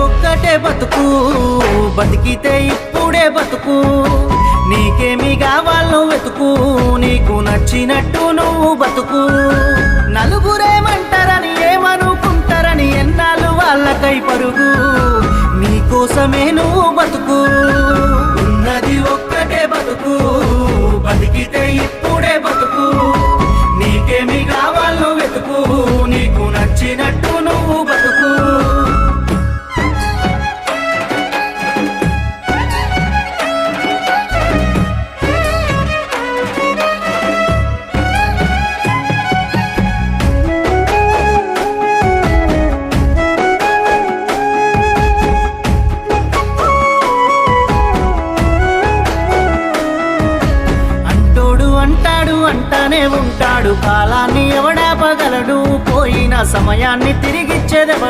ఒక్కటే బతుకు, బతికితే ఇప్పుడే బతుకు. నీకేమి కావాలో వెతుకు, నీకు నచ్చినట్టు నువ్వు బతుకు. నలుగురేమంటారని ఏమనుకుంటారని ఎన్నాళ్ళు వాళ్ళకై పరుగు. నీకోసమే నువ్వు బతుకు. ఉన్నది ఒక్కటే బతుకు, బతికితే ఇప్పుడే బతుకు. నీకేమి కావాలో వెతుకు, నీకు నచ్చినట్టు నువ్వు బతుకు. అంటానే ఉంటాడు, కాలాన్ని ఎవడాపగలడు, పోయిన సమయాన్ని తిరిగిచ్చేదెవడు.